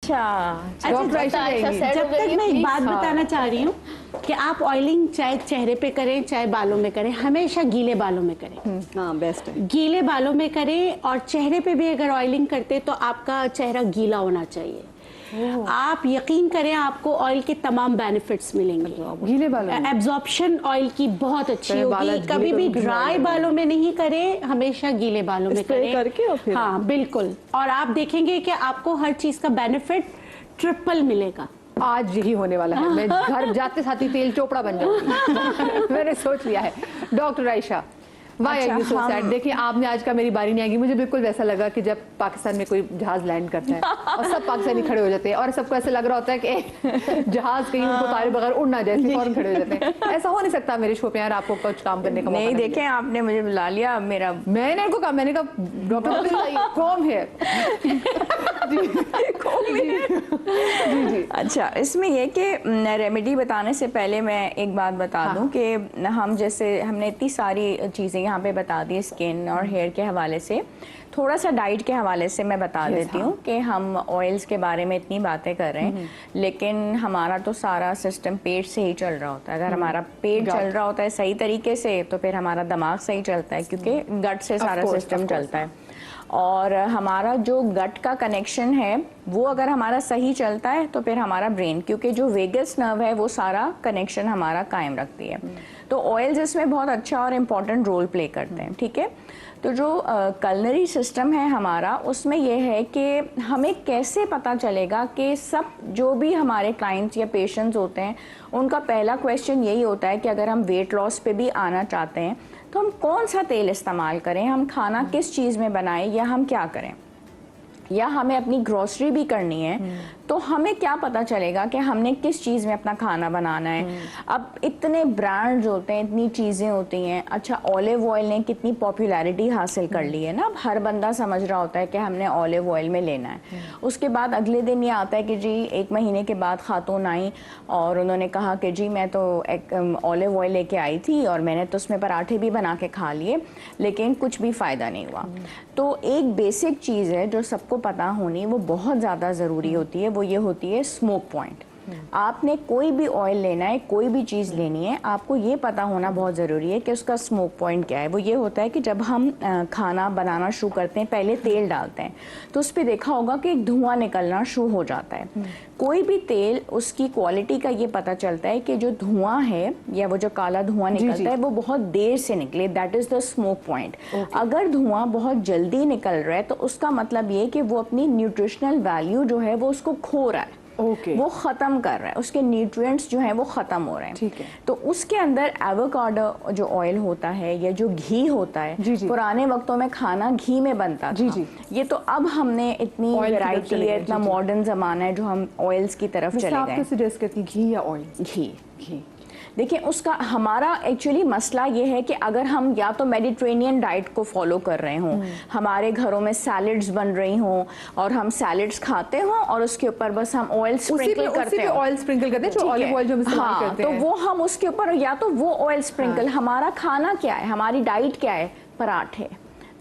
अच्छा, जब तक मैं एक बात बताना चाह रही हूँ कि आप ऑयलिंग चाहे चेहरे पे करें चाहे बालों में करें, हमेशा गीले बालों में करें। हाँ बेस्ट है। गीले बालों में करें, और चेहरे पे भी अगर ऑयलिंग करते तो आपका चेहरा गीला होना चाहिए। आप यकीन करें आपको ऑयल के तमाम बेनिफिट्स मिलेंगे। गीले बालों में एब्जॉर्प्शन ऑयल की बहुत अच्छी होगी। कभी भी ड्राई बालों में नहीं करें, हमेशा गीले बालों में करें करके और फिर हाँ बिल्कुल, और आप देखेंगे कि आपको हर चीज का बेनिफिट ट्रिपल मिलेगा। आज यही होने वाला है, मैं घर जाते साथ ही तेल चोपड़ा बन जाऊंगी। मैंने सोच लिया है। Doctor Ayesha, why are you so sad? देखिए आपने आज का मेरी बारी नहीं आएगी। मुझे बिल्कुल वैसा लगा कि जब पाकिस्तान में कोई जहाज लैंड करता है और सब पाकिस्तानी खड़े हो जाते हैं और सबको ऐसा लग रहा होता है कि जहाज कहीं उनको तारे बगैर उड़ना जाए, इसलिए फौरन खड़े हो जाते हैं। ऐसा हो नहीं सकता मेरे शो पे यार, आपको कुछ काम करने का मौका नहीं। देखें आपने मुझे बुला लिया, मेरा मैंने इनको कहा, मैंने कहा डॉक्टर कॉम है। जी। अच्छा, इसमें यह कि रेमेडी बताने से पहले मैं एक बात बता दूं कि हम जैसे हमने इतनी सारी चीज़ें यहाँ पे बता दी स्किन और हेयर के हवाले से, थोड़ा सा डाइट के हवाले से मैं बता देती हूँ कि हम ऑयल्स के बारे में इतनी बातें कर रहे हैं, लेकिन हमारा तो सारा सिस्टम पेट से ही चल रहा होता है। अगर हमारा पेट चल रहा होता है सही तरीके से तो फिर हमारा दिमाग सही चलता है, क्योंकि गट से सारा सिस्टम चलता है। और हमारा जो गट का कनेक्शन है वो अगर हमारा सही चलता है तो फिर हमारा ब्रेन, क्योंकि जो वेगस नर्व है वो सारा कनेक्शन हमारा कायम रखती है। तो ऑयल्स इसमें बहुत अच्छा और इम्पॉर्टेंट रोल प्ले करते हैं। ठीक है, तो जो कलनरी सिस्टम है हमारा, उसमें यह है कि हमें कैसे पता चलेगा कि सब जो भी हमारे क्लाइंट्स या पेशेंट्स होते हैं उनका पहला क्वेश्चन यही होता है कि अगर हम वेट लॉस पे भी आना चाहते हैं तो हम कौन सा तेल इस्तेमाल करें, हम खाना किस चीज़ में बनाएं, या हम क्या करें, या हमें अपनी ग्रोसरी भी करनी है तो हमें क्या पता चलेगा कि हमने किस चीज़ में अपना खाना बनाना है। अब इतने ब्रांड्स होते हैं, इतनी चीज़ें होती हैं। अच्छा, ऑलिव ऑयल ने कितनी पॉपुलैरिटी हासिल कर ली है ना, अब हर बंदा समझ रहा होता है कि हमने ऑलिव ऑयल में लेना है। उसके बाद अगले दिन ये आता है कि जी 1 महीने के बाद खातून आई और उन्होंने कहा कि जी मैं तो ऑलिव ऑयल लेके आई थी और मैंने तो उसमें पराठे भी बना के खा लिए, लेकिन कुछ भी फ़ायदा नहीं हुआ। तो एक बेसिक चीज़ है जो सबको पता होनी, वो बहुत ज़्यादा ज़रूरी होती है, वो ये होती है स्मोक पॉइंट। आपने कोई भी ऑयल लेना है, कोई भी चीज़ लेनी है, आपको ये पता होना बहुत ज़रूरी है कि उसका स्मोक पॉइंट क्या है। वो ये होता है कि जब हम खाना बनाना शुरू करते हैं, पहले तेल डालते हैं तो उस पर देखा होगा कि एक धुआं निकलना शुरू हो जाता है। कोई भी तेल, उसकी क्वालिटी का ये पता चलता है कि जो धुआं है या वो जो काला धुआं निकलता है वो बहुत देर से निकले, that is the smoke point. अगर धुआं बहुत जल्दी निकल रहा है तो उसका मतलब ये कि वो अपनी न्यूट्रिशनल वैल्यू जो है वो उसको खो रहा है। वो ख़त्म कर रहा है, उसके न्यूट्रिएंट्स जो हैं वो ख़त्म हो रहे हैं। ठीक है। तो उसके अंदर एवोकाडो जो ऑयल होता है या जो घी होता है, पुराने वक्तों में खाना घी में बनता था। ये तो अब हमने इतनी वैरायटी है, इतना मॉडर्न ज़माना है जो हम ऑयल्स की तरफ चले गए। आप सजेस्ट करती घी या ऑयल? घी। देखिए, उसका हमारा एक्चुअली मसला ये है कि अगर हम या तो मेडिटेरेनियन डाइट को फॉलो कर रहे हों, हमारे घरों में सैलड्स बन रही हों और हम सैलड्स खाते हों और उसके ऊपर बस हम ऑयल स्प्रिंकल करते हैं, ऑयल स्प्रिंकल करते हैं, जो ऑलिव ऑयल जो हम इस्तेमाल करते हैं, तो वो हम उसके ऊपर या तो वो ऑयल स्प्रिंकल। हमारा खाना क्या है, हमारी डाइट क्या है? पराठे,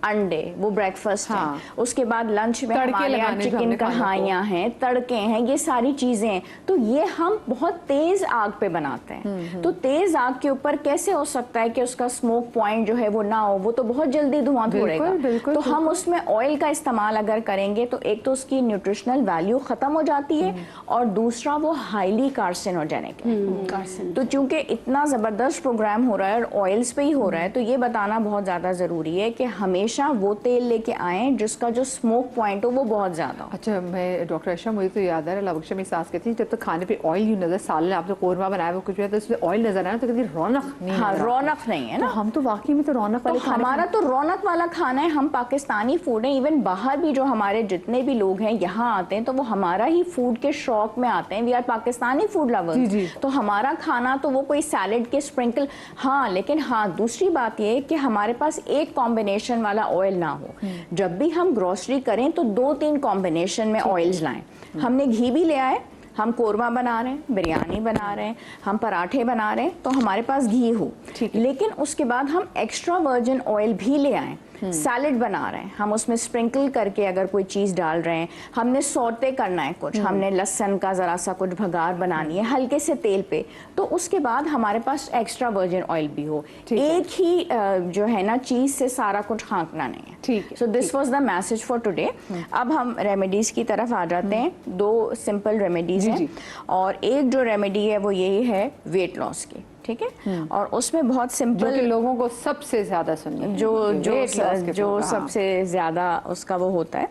अंडे, वो ब्रेकफास्ट है। उसके बाद लंच में हमारे यहाँ चिकन कढ़ाइयाँ हैं, तड़के हैं, ये सारी चीजें हैं। तो ये हम बहुत तेज आग पे बनाते हैं। तो तेज आग के ऊपर कैसे हो सकता है कि उसका स्मोक पॉइंट जो है वो ना हो? वो तो बहुत जल्दी धुआं छोड़ेगा। तो हम उसमें ऑयल का इस्तेमाल अगर करेंगे तो एक तो उसकी न्यूट्रिशनल वैल्यू खत्म हो जाती है और दूसरा वो हाईली कार्सिनोजेनिक है। तो चूंकि इतना जबरदस्त प्रोग्राम हो रहा है और ऑयल्स पे ही हो रहा है, तो ये बताना बहुत ज्यादा जरूरी है कि हमेशा वो तेल लेके आए जिसका जो स्मोक पॉइंट हो वो बहुत ज्यादा हो। अच्छा, मैं डॉक्टर आयशा, मुझे तो याद आ रहा है, मेरी सास कहती थी जब तक खाने पे ऑयल ही नजर, सालन आपने कोरमा बनाया वो कुछ भी तो उसमें ऑयल नजर आया तो कहती रौनक नहीं। हाँ, रौनक नहीं है ना। हम तो वाकई में तो रौनक वाले खाने, हमारा तो रौनक वाला खाना है। हम पाकिस्तानी फूड है, इवन बाहर भी जो हमारे जितने भी लोग हैं यहाँ आते हैं तो वो हमारा ही फूड के शौक में आते हैं। We are Pakistani food lovers. तो हमारा खाना तो वो कोई सैलेड के स्प्रिंकल, हाँ, लेकिन हाँ, दूसरी बात ये कि हमारे पास एक कॉम्बिनेशन वाला ऑयल ना हो। जब भी हम ग्रोसरी करें तो 2-3 कॉम्बिनेशन में ऑयल्स लाएं। हमने घी भी ले आए, हम कोरमा बना रहे हैं, बिरयानी बना रहे हैं, हम पराठे बना रहे हैं, तो हमारे पास घी हो। लेकिन उसके बाद हम एक्स्ट्रा वर्जिन ऑयल भी ले आएं सैलेड बना रहे हैं, हम उसमें स्प्रिंकल करके अगर कोई चीज़ डाल रहे हैं, हमने सौते करना है कुछ, हमने लहसुन का ज़रा सा कुछ भगार बनानी है हल्के से तेल पे, तो उसके बाद हमारे पास एक्स्ट्रा वर्जिन ऑयल भी हो। एक ही जो है ना चीज़ से सारा कुछ हाँकना नहीं है। ठीक है। So this was the message for today. अब हम रेमेडीज़ की तरफ आ जाते हैं। 2 सिंपल रेमेडीज़ हैं और एक जो रेमेडी है वो यही है वेट लॉस की, ठीक है, और उसमें बहुत सिंपल, जो कि लोगों को सबसे ज्यादा सुनिए, जो सबसे ज़्यादा उसका वो होता है।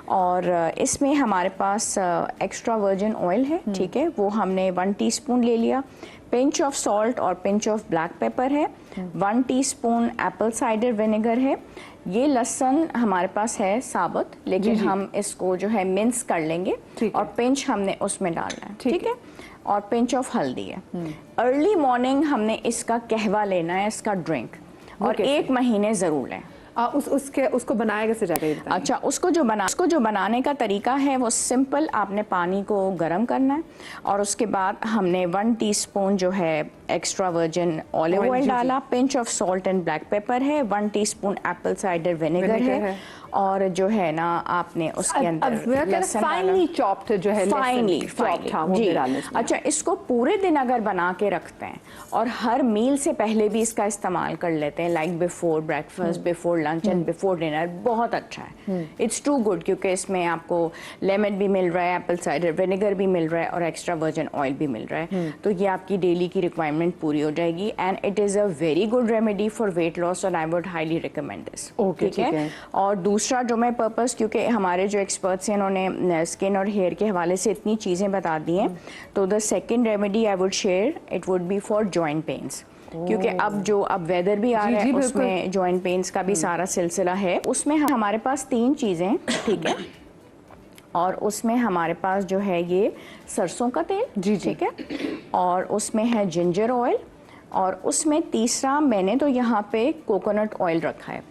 और इसमें हमारे पास एक्स्ट्रा वर्जिन ऑयल है, ठीक है, वो हमने 1 टीस्पून ले लिया, पिंच ऑफ सॉल्ट और पिंच ऑफ ब्लैक पेपर है, 1 टीस्पून एप्पल साइडर विनेगर है, ये लहसुन हमारे पास है साबुत, लेकिन हम इसको जो है मिन्स कर लेंगे और पिंच हमने उसमें डालना है, ठीक है, और पिंच ऑफ हल्दी है। अर्ली मॉर्निंग हमने इसका कहवा लेना है, इसका ड्रिंक, और 1 महीने ज़रूर लें। उसको बनाया कैसे जाता है? अच्छा, उसको जो बनाने का तरीका है वो सिंपल, आपने पानी को गर्म करना है और उसके बाद हमने 1 टीस्पून जो है एक्स्ट्रा वर्जिन ऑलिव ऑयल डाला, pinch of salt and black pepper है, 1 टीस्पून एप्पल साइडर विनेगर है, और जो है ना आपने उसके अंदर फाइनली चॉप्ड जो है फाइनली अच्छा, इसको पूरे दिन अगर बना के रखते हैं और हर मील से पहले भी इसका इस्तेमाल कर लेते हैं, like before breakfast, before lunch and before dinner, बहुत अच्छा है। इट्स टू गुड, क्योंकि इसमें आपको लेमन भी मिल रहा है, एप्पल साइडर विनेगर भी मिल रहा है और एक्स्ट्रा वर्जिन ऑयल भी मिल रहा है, तो ये आपकी डेली की रिक्वायरमेंट पूरी हो जाएगी। And it is a very good remedy for weight loss और I would highly recommend this, ठीक है। और दूसरा जो मैं पर्पस, क्योंकि हमारे जो एक्सपर्ट्स हैं इन्होंने स्किन और हेयर के हवाले से इतनी चीज़ें बता दी हैं, तो the second remedy I would share it would be for joint pains, क्योंकि अब वेदर भी आ रहा है, उसमें जॉइंट पेन्स का भी सारा सिलसिला है। उसमें हमारे पास 3 चीज़ें, ठीक है, और उसमें हमारे पास जो है ये सरसों का तेल, ठीक है, और उसमें है जिंजर ऑयल, और उसमें तीसरा मैंने तो यहाँ पे कोकोनट ऑयल रखा है,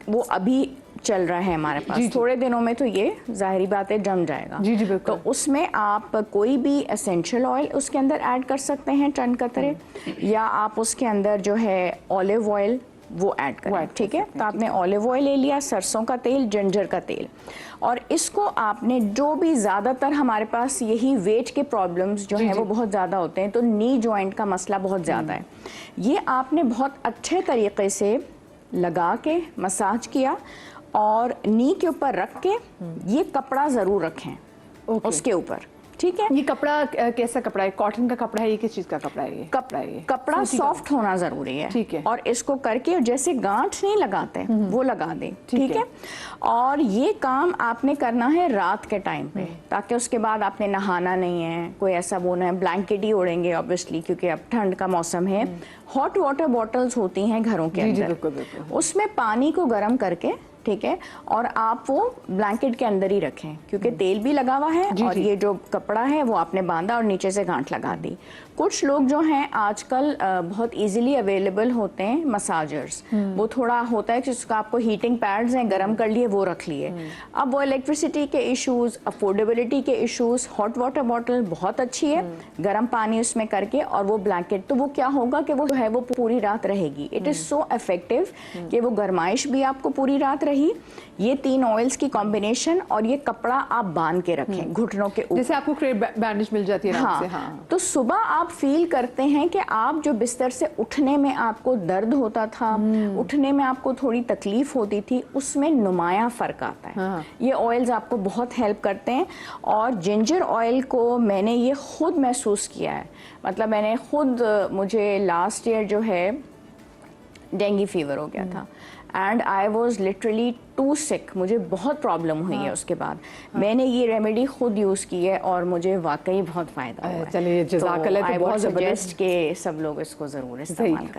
वो अभी चल रहा है हमारे पास, थोड़े दिनों में तो ये जाहिरी बात है जम जाएगा। तो उसमें आप कोई भी एसेंशियल ऑयल उसके अंदर ऐड कर सकते हैं, टन कतरे, या आप उसके अंदर जो है ऑलिव ऑयल वो ऐड करें, ठीक है। तो आपने ऑलिव ऑयल ले लिया, सरसों का तेल, जिंजर का तेल, और इसको आपने जो भी, ज़्यादातर हमारे पास यही वेट के प्रॉब्लम्स जो हैं वो बहुत ज़्यादा होते हैं, तो नी जॉइंट का मसला बहुत ज़्यादा है, ये आपने बहुत अच्छे तरीके से लगा के मसाज किया और नी के ऊपर रख के, ये कपड़ा ज़रूर रखें उसके ऊपर, ठीक है। ये कपड़ा कैसा कपड़ा है? कॉटन का कपड़ा है? ये किस चीज का कपड़ा है? कपड़ा सॉफ्ट होना जरूरी है, ठीक है। और इसको करके जैसे गांठ नहीं लगाते वो लगा दें, ठीक है। और ये काम आपने करना है रात के टाइम पे, ताकि उसके बाद आपने नहाना नहीं है, कोई ऐसा वो ना है, ब्लैंकेट ही ओढ़ेंगे ऑब्वियसली, क्योंकि अब ठंड का मौसम है। हॉट वाटर बॉटल्स होती हैं घरों के अंदर, उसमें पानी को गर्म करके, ठीक है, और आप वो ब्लैंकेट के अंदर ही रखें, क्योंकि तेल भी लगा हुआ है और ये जो कपड़ा है वो आपने बांधा और नीचे से गांठ लगा दी। कुछ लोग जो हैं आजकल बहुत इजीली अवेलेबल होते हैं मसाजर्स, वो थोड़ा होता है कि उसका आपको हीटिंग पैड्स हैं, गर्म कर लिए, वो रख लिए। अब वो इलेक्ट्रिसिटी के इश्यूज, अफोर्डेबिलिटी के इश्यूज, हॉट वाटर बॉटल बहुत अच्छी है, गर्म पानी उसमें करके और वो ब्लैंकेट, तो वो क्या होगा कि वो है वो पूरी रात रहेगी। इट इज़ सो इफेक्टिव कि वो गर्माइश भी आपको पूरी रात रही, ये 3 ऑयल्स की कॉम्बिनेशन, और ये कपड़ा आप बांध के रखें घुटनों के ऊपर, जैसे आपको बैंडेज मिल जाती है। हाँ, तो सुबह आप फील करते हैं कि आप जो बिस्तर से उठने में आपको दर्द होता था, उठने में आपको थोड़ी तकलीफ होती थी, उसमें नुमाया फर्क आता है। ये ऑयल्स आपको बहुत हेल्प करते हैं। और जिंजर ऑयल को मैंने ये खुद महसूस किया है, मतलब मैंने खुद, मुझे लास्ट ईयर जो है डेंगू फीवर हो गया था, and I was literally too sick, मुझे बहुत प्रॉब्लम हुई है। उसके बाद मैंने ये रेमेडी खुद यूज़ की है और मुझे वाकई बहुत फ़ायदा हुआ है। चलिए, जज़ाकल्लाह, तो बहुत ज़बरदस्त के सब लोग इसको ज़रूर इस्तेमाल करें।